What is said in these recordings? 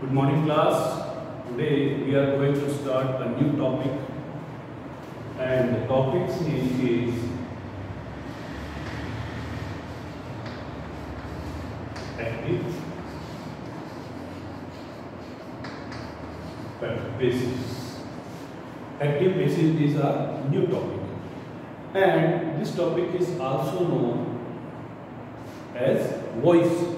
Good morning class. Today we are going to start a new topic and the topic's name is active basis. Active basis is a new topic and this topic is also known as voice.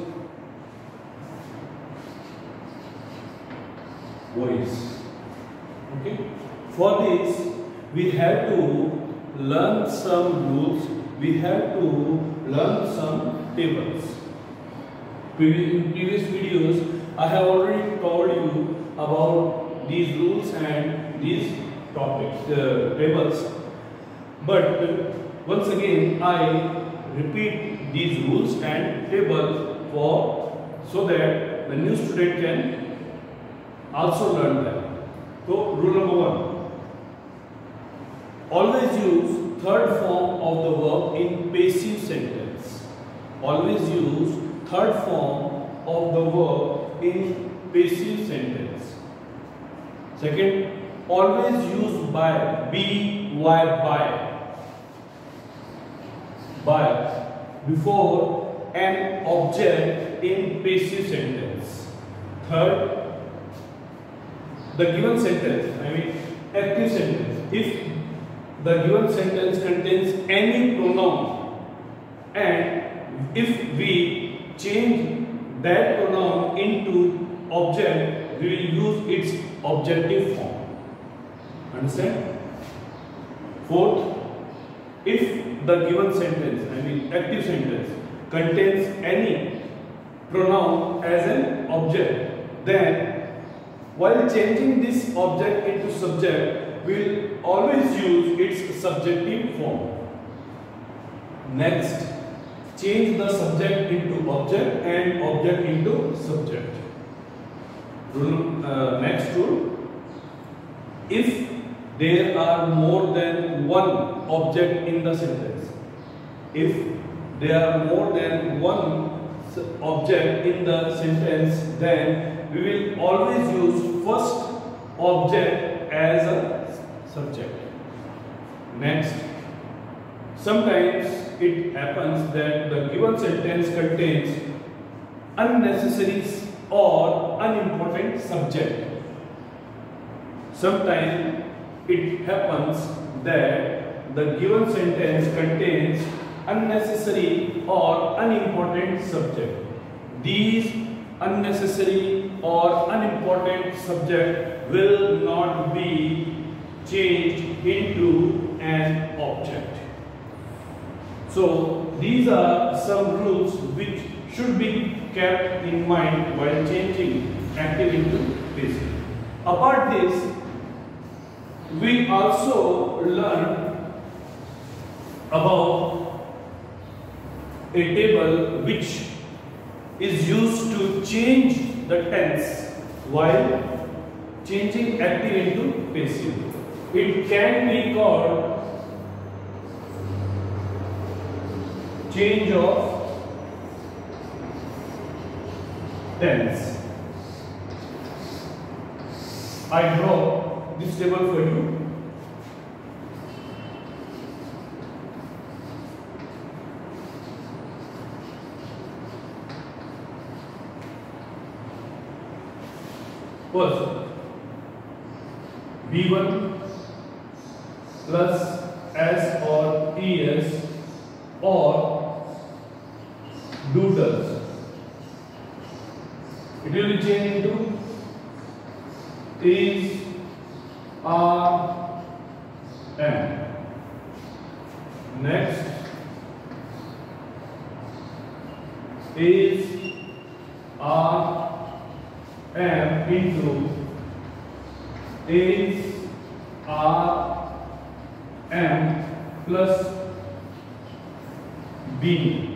Okay. For this we have to learn some rules. We have to learn some tables. In previous videos I have already told you about these rules and these topics, tables. But once again I repeat these rules and tables so that the new student can also learn them. So rule number 1. Always use third form of the verb in passive sentence. Always use third form of the verb in passive sentence. Second, always use by, by before an object in passive sentence. Third, the given sentence, active sentence, if the given sentence contains any pronoun and if we change that pronoun into object, we will use its objective form. Understand? Fourth, if the given sentence, active sentence, contains any pronoun as an object, then while changing this object into subject, we will always use its subjective form. Next, change the subject into object and object into subject. Next rule, if there are more than one object in the sentence, if there are more than one object in the sentence, then we will always use first object as a subject. Next, sometimes it happens that the given sentence contains unnecessary or unimportant subject. Sometimes it happens that the given sentence contains unnecessary or unimportant subject. These unnecessary or unimportant subject will not be changed into an object. So these are some rules which should be kept in mind while changing active into passive. Apart this, we also learn about a table which is used to change the tense while changing active into passive. It can be called change of tense. I draw this table for you. First, B1 plus S or ES or doodles. It will be changed into is, are, am. Next, is, are, am into is, are, am plus be.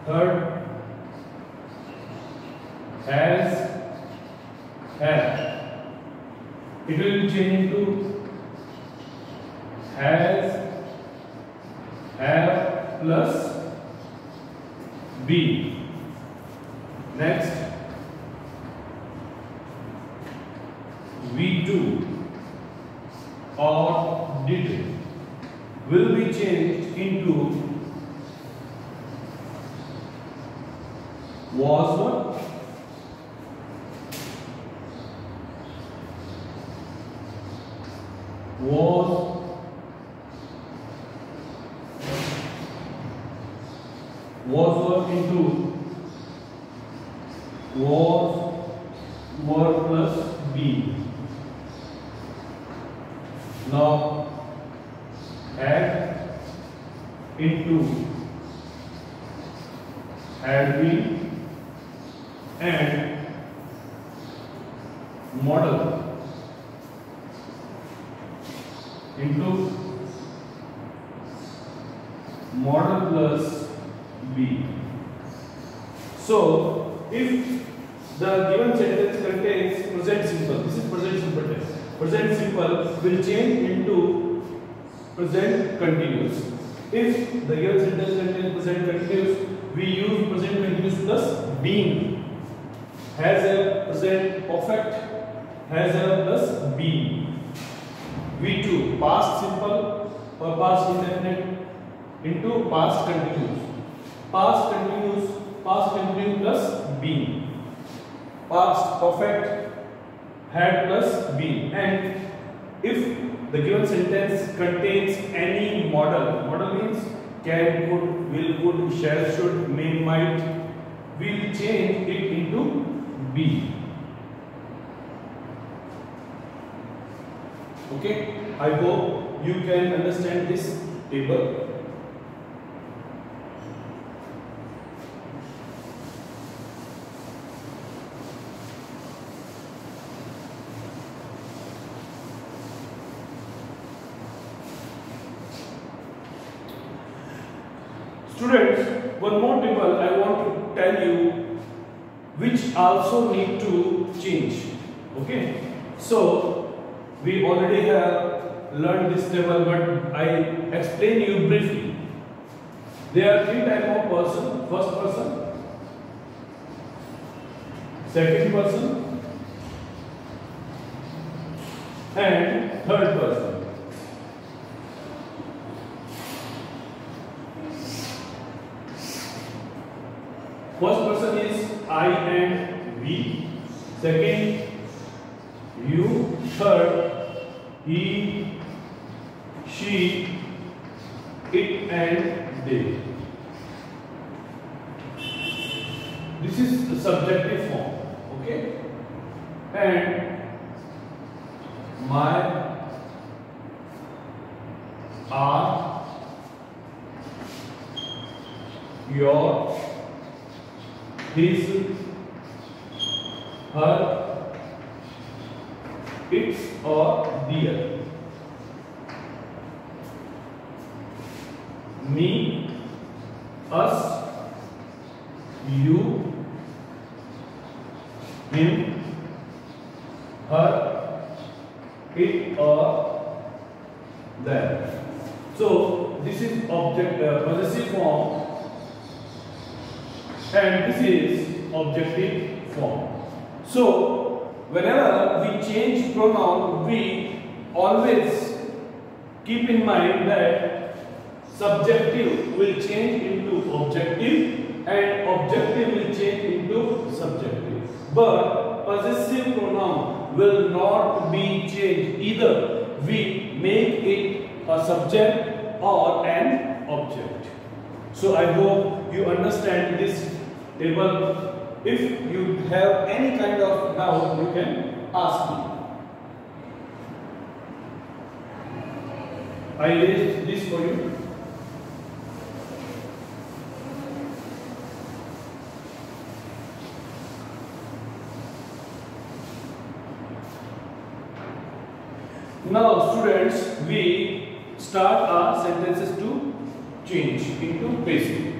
Third, has, have. It will change to has, have plus be. Next, we do or did will be changed into was what? Was what into was were plus be. Now had into had been and model into model plus be. So if the given sentence contains present simple, this is present simple tense. Present simple will change into present continuous. If the given sentence contains present continuous, we use present continuous plus being. Has a present perfect, has a plus being. We do past simple or past indefinite into past continuous. Past continuous plus being. Past perfect, had plus been. And if the given sentence contains any model means can, could, will, could, shall, should, may, might, we'll change it into be. Okay, I hope you can understand this table. Students, one more table I want to tell you which also need to change. Okay, so we already have learned this table, but I explain you briefly. There are three types of person: first person, second person, and third person. First person is I and we. Second, you. Third, he, she, it and they. This is the subjective form. Okay? And my, our, your, his, her, its or their. Me, us, you, him, her, it or them. So this is object possessive form. And this is objective form. So whenever we change pronoun, we always keep in mind that subjective will change into objective and objective will change into subjective. But possessive pronoun will not be changed. Either we make it a subject or an object. So I hope you understand this table. If you have any kind of doubt, you can ask me. I raised this for you. Now students, we start our sentences to change into passive.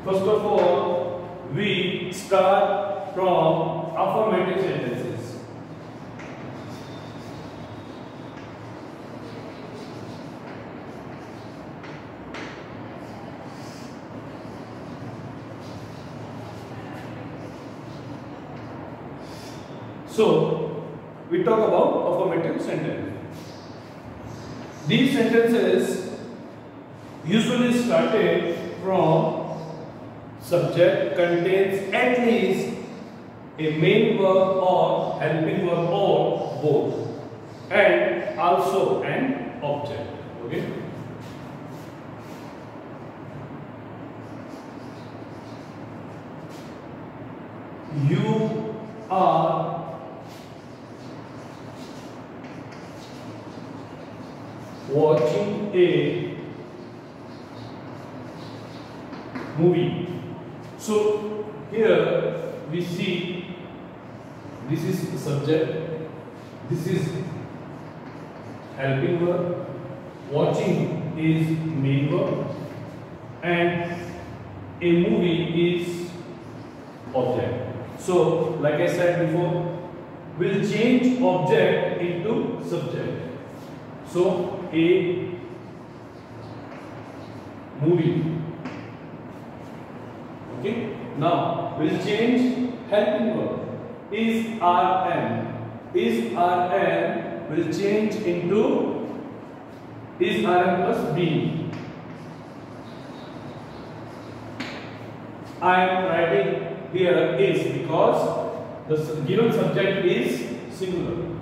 First of all, we start from affirmative sentences. So we talk about affirmative sentence. These sentences usually started from subject contains at least a main verb or helping verb or both, and also an object. Okay. You are watching a movie. So here we see this is the subject, this is helping verb, watching is main verb, and a movie is object. So like I said before, we'll change object into subject. So a movie. Okay. Now we'll change helping verb. Is RM. Is RM will change into is RM plus B. I am writing here is because the given subject is singular.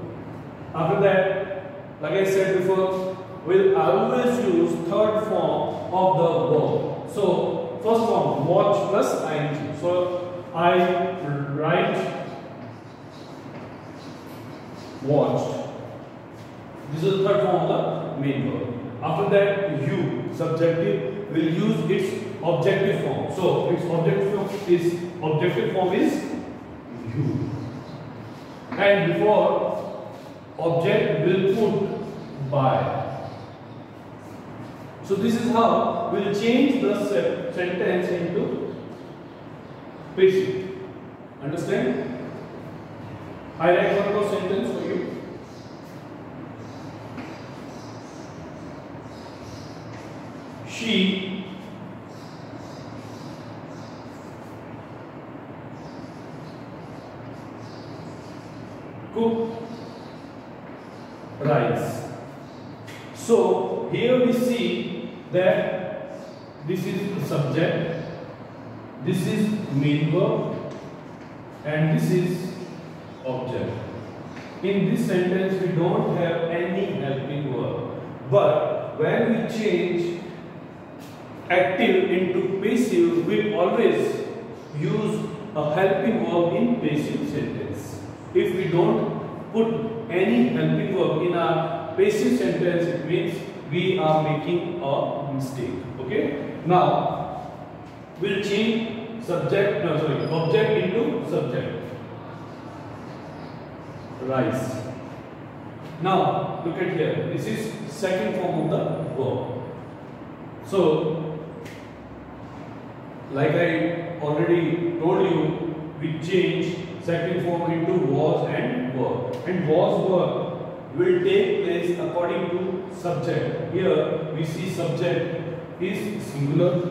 After that, like I said before, we'll always use third form of the verb. So first form watch plus ing. So I write watched. This is the third form of the main verb. After that, you subjective will use its objective form. So its objective form is you. And before object will put by. So this is how we'll change the sentence into passive. Understand? I write one more sentence for you. She cooked rice. So here we see that this is the subject, this is main verb, and this is object. In this sentence we don't have any helping verb, but when we change active into passive, we always use a helping verb in passive sentence. If we don't put any helping verb in a passive sentence, it means we are making a mistake. Okay. Now we'll change object into subject. Rice. Now look at here. This is second form of the verb. So like I already told you, we change second form into was and were. And was were will take place according to subject. Here we see subject is singular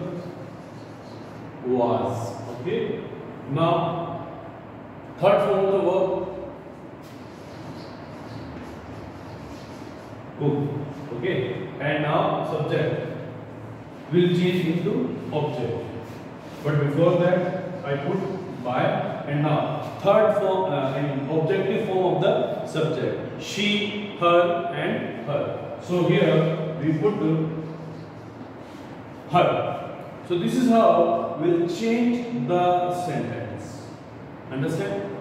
was. Okay. Now third form of the verb cook. Okay. And now subject will change into object. But before that I put by, and now third form and objective form of the subject, she, her and her. So here we put her. So this is how we'll change the sentence. Understand?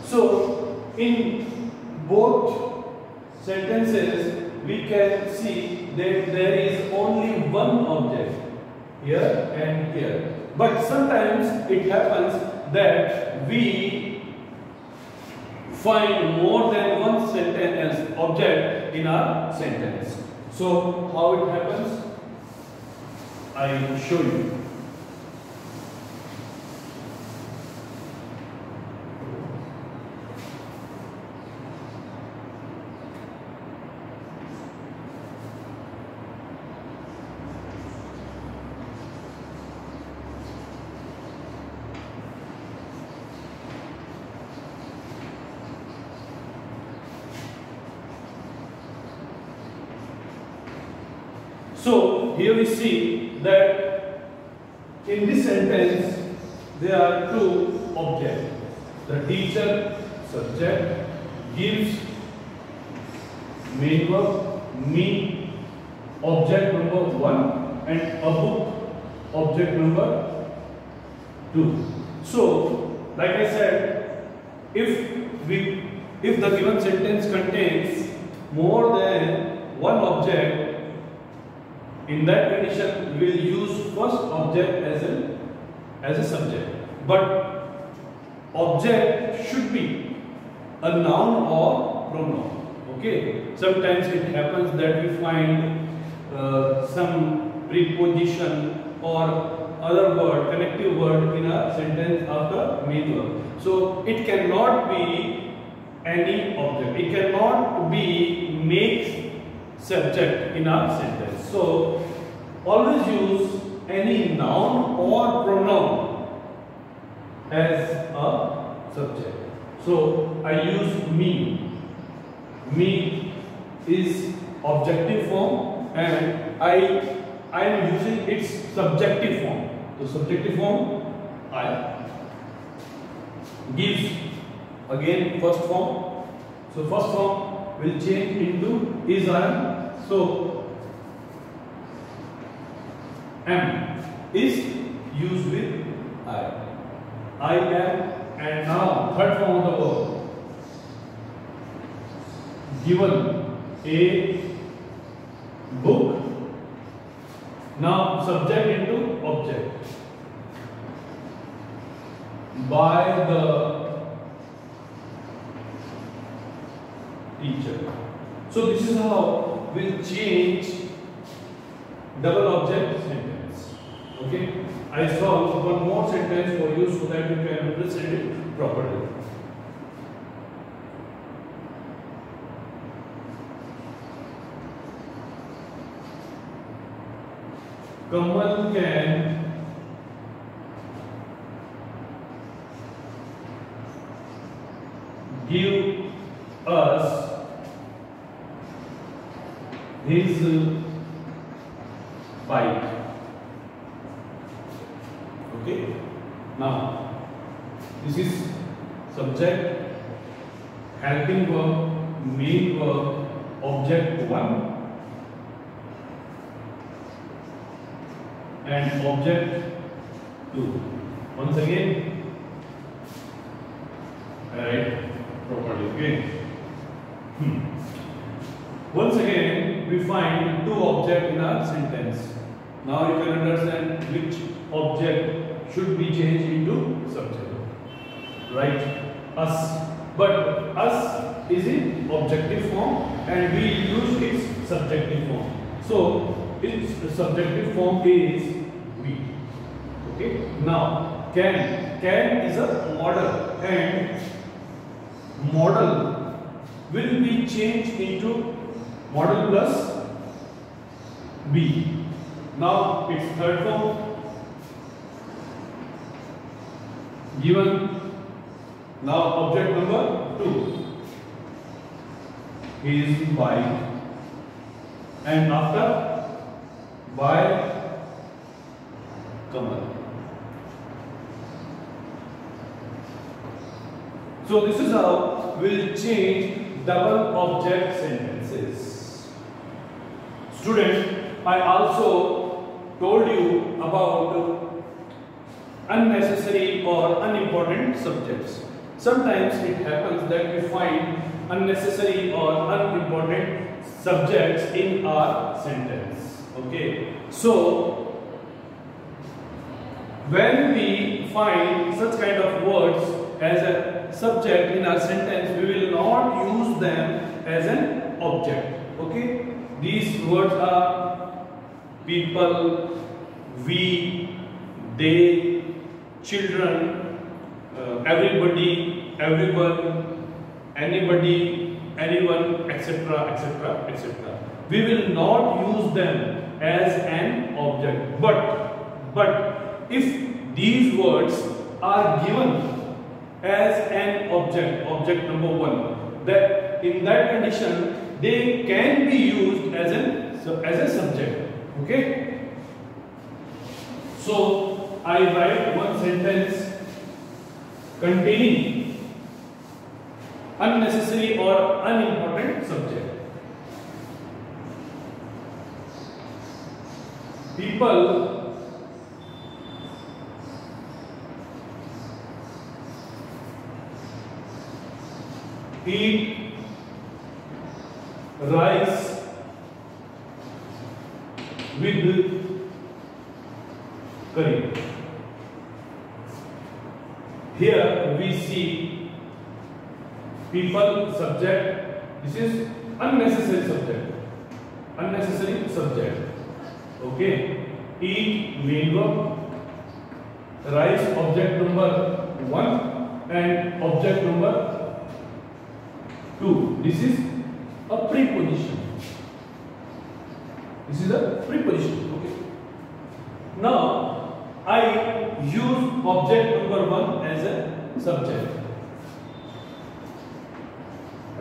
So in both sentences we can see that there is only one object here and here. But sometimes it happens that we find more than one sentence as object in our sentence. So how it happens? I will show you. So here we see that in this sentence there are two objects. The teacher, subject, gives main verb, me, object number 1, and a book, object number 2. So, like I said, if the given sentence contains more than one object, in that condition we will use first object as a subject. But object should be a noun or pronoun. Okay. Sometimes it happens that we find some preposition or other word, connective word in a sentence after main verb. So it cannot be any object. It cannot be makes subject in a sentence. So always use any noun or pronoun as a subject. So I use me. Me is objective form and I am using its subjective form. So subjective form I, gives again first form. So first form will change into is, I am. So am is used with I am, and now third form of the verb, given a book. Now subject into object, by the teacher. So this is how we'll change double object sentence. Okay, I solve one more sentence for you so that you can understand it properly. Kamal can give us his bike. Okay. Now this is subject, helping verb, main verb, object 1 and object 2. Once again, write properly. Okay. Once again, we find two objects in our sentence. Now you can understand which object should be changed into subject. Right? Us. But us is in objective form and we use its subjective form. So its subjective form is we. Okay. Now can is a model and model will be changed into model plus be. Now its third form, given. Now object number 2 is bike, and after by Kamal. So this is how we'll change double object sentences. Student, I also told you about unnecessary or unimportant subjects. Sometimes it happens that we find unnecessary or unimportant subjects in our sentence. Okay. So when we find such kind of words as a subject in our sentence, we will not use them as an object. Okay. These words are people, we, they, children, everybody, everyone, anybody, anyone, etc., etc., etc. We will not use them as an object. But if these words are given as an object, object number 1, that in that condition they can be used as a subject. Okay. So I write one sentence containing unnecessary or unimportant subject. People eat rice with curry. Here we see people subject. This is unnecessary subject. Unnecessary subject. Okay. Eat main verb. Rice object number 1 and object number 2. This is a preposition. This is a preposition. Okay. Now I use object number 1 as a subject.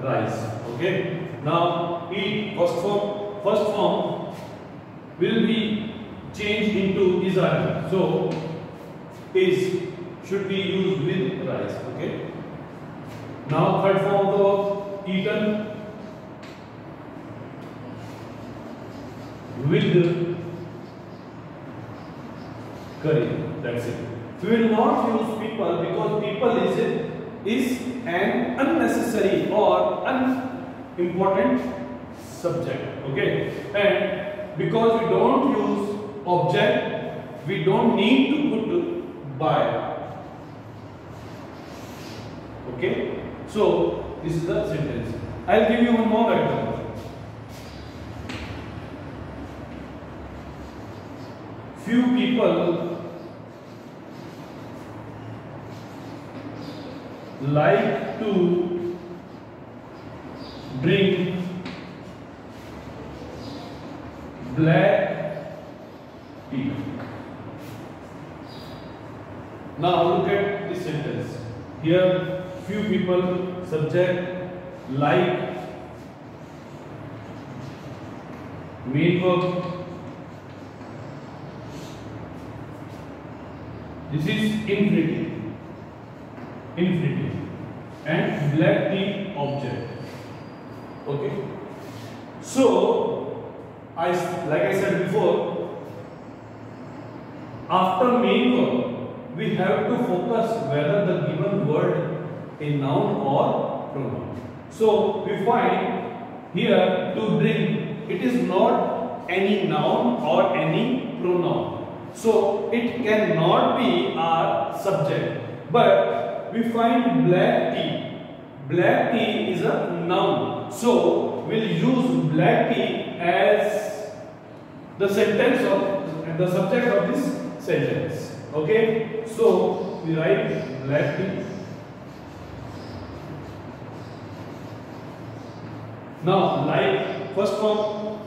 Rice. Okay. Now eat first form will be changed into is. So is should be used with rice. Okay. Now third form of the verb eaten with curry. That's it. We will not use people because people is an unnecessary or unimportant subject. Okay. And because we don't use object, we don't need to put by. Okay. So this is the sentence. I'll give you one more example. Few people like to drink black tea. Now look at this sentence. Here few people subject like main verb. This is infinitive. Infinitive. And black tea object. Okay. So like I said before, after main verb we have to focus whether the given word a noun or pronoun. So we find here to drink, it is not any noun or any pronoun. So it cannot be our subject. But we find black tea. Black tea is a noun. So we'll use black tea as the sentence of the subject of this sentence. Okay. So we write black tea. Now like first form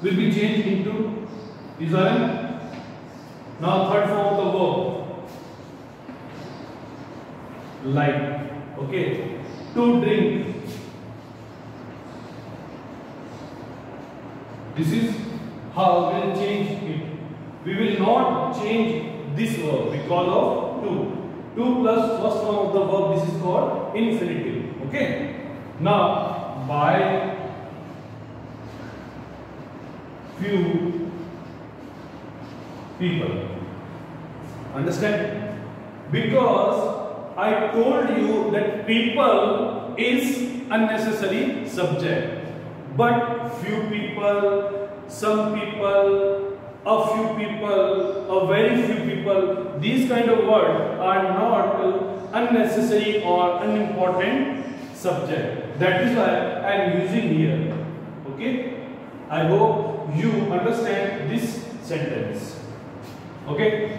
will be changed into is. Now third form of the verb like. Okay. To drink. This is how we will change it. We will not change this verb because of to. To plus first form of the verb, this is called infinitive. Okay. Now by few people. Understand? Because I told you that people is unnecessary subject. But few people, some people, a few people, a very few people, these kind of words are not unnecessary or unimportant subject. That is why I am using here. Okay? I hope you understand this sentence. Okay?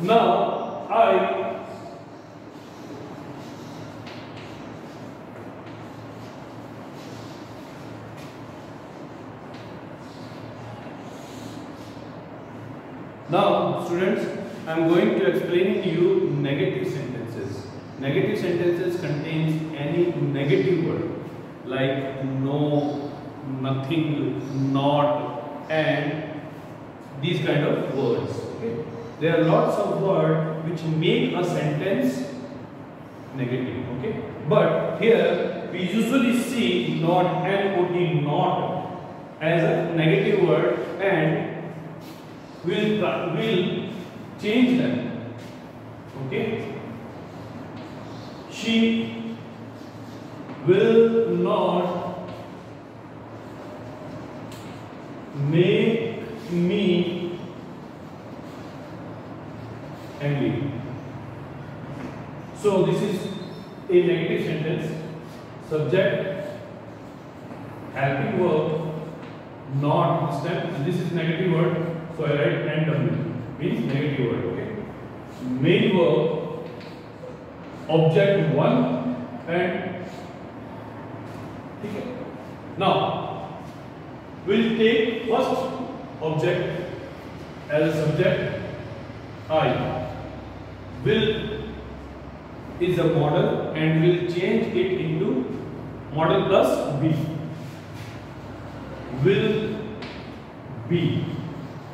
Now I Now, students, I am going to explain you negative sentences. Negative sentences contains any negative word like no, nothing, not, and these kind of words. Okay? There are lots of words which make a sentence negative. Okay? But here we usually see not, N-O-T, not as a negative word, and we'll change them. Okay? She will not make me angry. So this is a negative sentence. Subject, helping verb, not step. This is negative word, so I write NW, means negative word. Okay. Main verb, object 1, and okay. Now we'll take first object as a subject. I will is a model, and we'll change it into model plus be. Will be.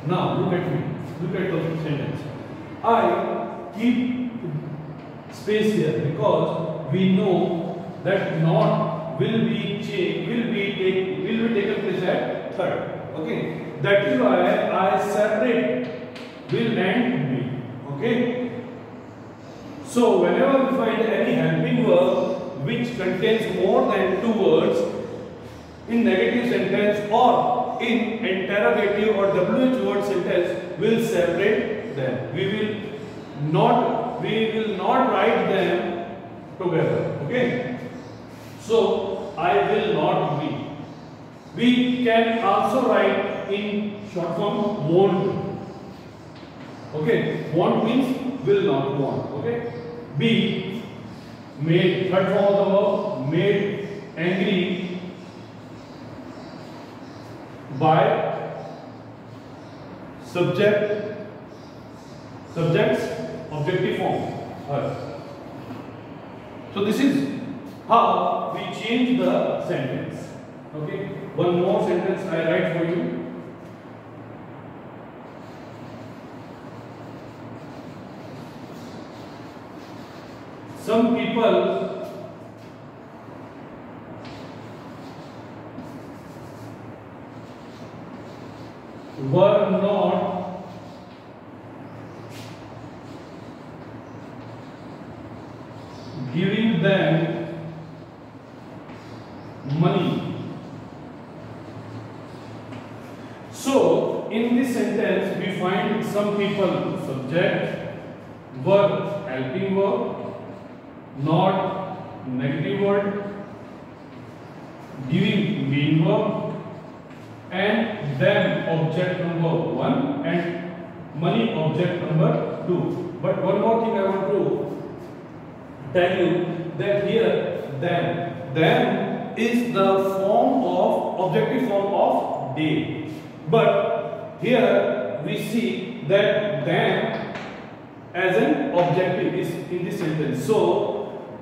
Now look at me. Look at the sentence. I keep space here because we know that not will be taken place at third. Okay. That is why I separate will and be. Okay. So whenever we find any helping verb which contains more than 2 words in negative sentence or in interrogative or WH word sentence, we will separate them. We will not write them together. Okay. So I will not be. We can also write in short form won't. Okay. Won't means will not want. Okay. Be made, third form of the verb, made angry by subjects, objective form. So this is how we change the sentence. Okay. One more sentence I write for you. Some people were not giving them money. So in this sentence we find some people, subject, verb, helping verb, not, negative word, giving, main verb, and them, object number 1, and money, object number 2. But one more thing I want to tell you, that here them is the form of objective form of they. But here we see that them as an objective is in this sentence. So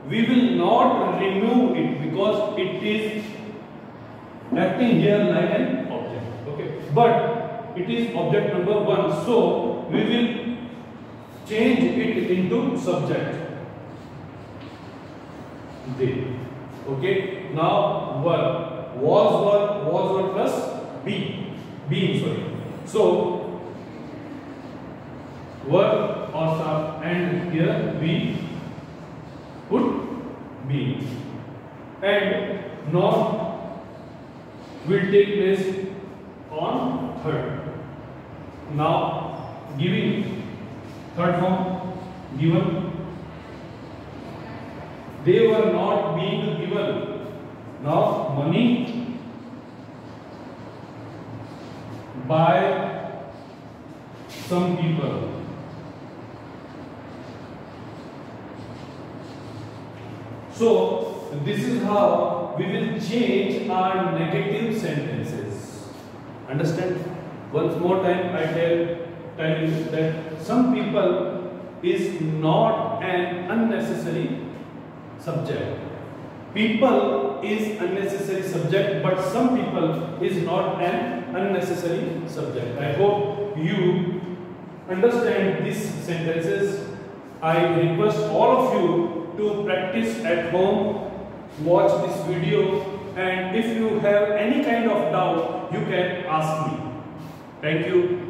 we will not remove it because it is acting here like an object. Okay. But it is object number 1. So we will change it into subject. They. Okay. Now verb. Was verb plus be. Being, sorry. So verb or sub, and here we put be, and not will take place on third. Now giving, third form, given. They were not being given. Now money by some people. So this is how we will change our negative sentences. Understand? Once more time I tell you that some people is not an unnecessary subject. People is unnecessary subject, but some people is not an unnecessary subject. I hope you understand these sentences. I request all of you to practice at home, watch this video, and if you have any kind of doubt, you can ask me. Thank you.